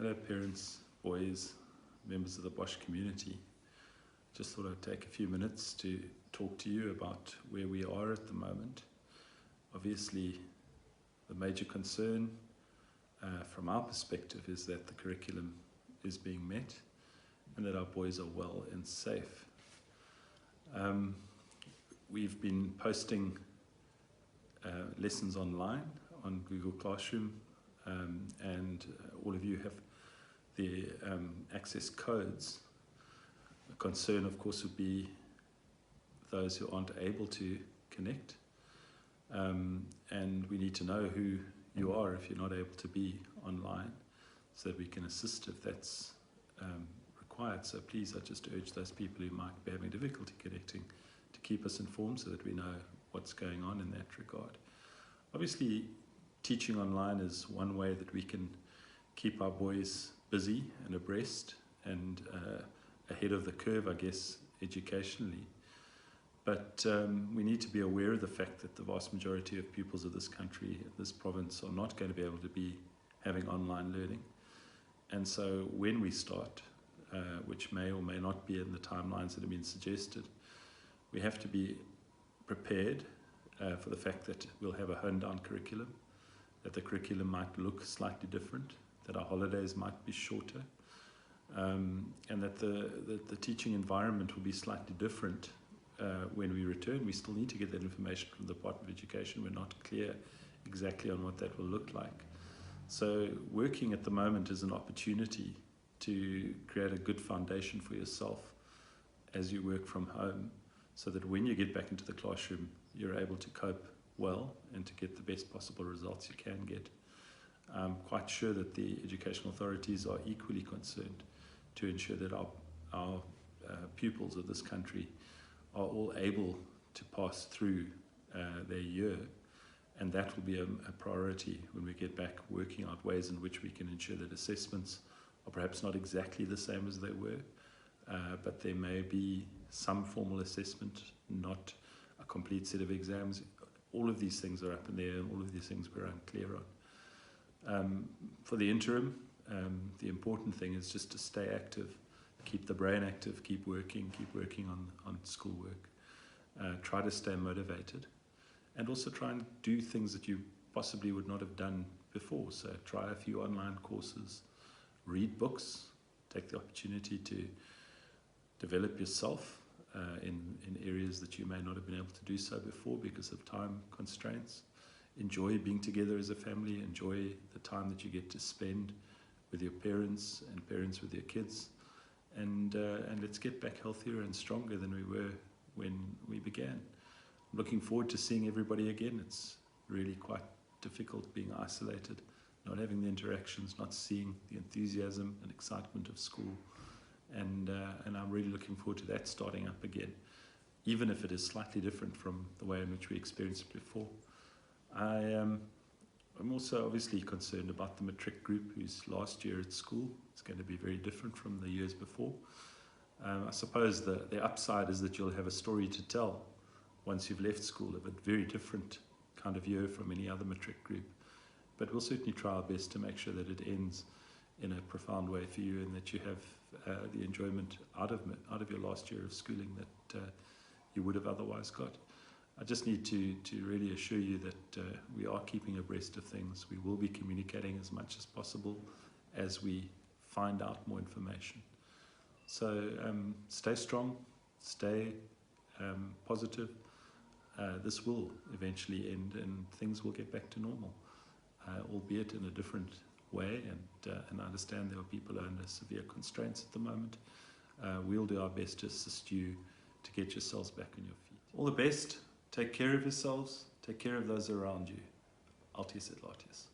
Hello parents, boys, members of the Bosch community. Just thought I'd take a few minutes to talk to you about where we are at the moment. Obviously, the major concern from our perspective is that the curriculum is being met and that our boys are well and safe. We've been posting lessons online on Google Classroom, and all of you have the access codes. The concern, of course, would be those who aren't able to connect, and we need to know who you are if you're not able to be online, so that we can assist if that's required. So please, I just urge those people who might be having difficulty connecting to keep us informed so that we know what's going on in that regard. Obviously, teaching online is one way that we can keep our boys busy and abreast and ahead of the curve, I guess, educationally. But we need to be aware of the fact that the vast majority of pupils of this country, this province, are not going to be able to be having online learning. And so when we start, which may or may not be in the timelines that have been suggested, we have to be prepared for the fact that we'll have a honed-down curriculum, that the curriculum might look slightly different, that our holidays might be shorter, and that the teaching environment will be slightly different when we return. We still need to get that information from the Department of Education. We're not clear exactly on what that will look like. So working at the moment is an opportunity to create a good foundation for yourself as you work from home, so that when you get back into the classroom, you're able to cope well and to get the best possible results you can get. I'm quite sure that the educational authorities are equally concerned to ensure that our pupils of this country are all able to pass through their year, and that will be a priority when we get back, working out ways in which we can ensure that assessments are perhaps not exactly the same as they were, but there may be some formal assessment, not a complete set of exams. All of these things are up in the air, and all of these things we're unclear on. For the interim, the important thing is just to stay active, keep the brain active, keep working on schoolwork. Try to stay motivated, and also try and do things that you possibly would not have done before. So try a few online courses, read books, take the opportunity to develop yourself in areas that you may not have been able to do so before because of time constraints. Enjoy being together as a family, enjoy the time that you get to spend with your parents and parents with your kids, and let's get back healthier and stronger than we were when we began. I'm looking forward to seeing everybody again. It's really quite difficult being isolated, not having the interactions, not seeing the enthusiasm and excitement of school. And I'm really looking forward to that starting up again, even if it is slightly different from the way in which we experienced it before. I'm also obviously concerned about the matric group whose last year at school is going to be very different from the years before. I suppose the upside is that you'll have a story to tell once you've left school of a very different kind of year from any other matric group. But we'll certainly try our best to make sure that it ends in a profound way for you, and that you have the enjoyment out of your last year of schooling that you would have otherwise got. I just need to really assure you that we are keeping abreast of things. We will be communicating as much as possible as we find out more information. So stay strong, stay positive. This will eventually end and things will get back to normal, albeit in a different way, and I understand there are people under severe constraints at the moment. We'll do our best to assist you to get yourselves back on your feet. All the best. Take care of yourselves. Take care of those around you. Altius et Latius.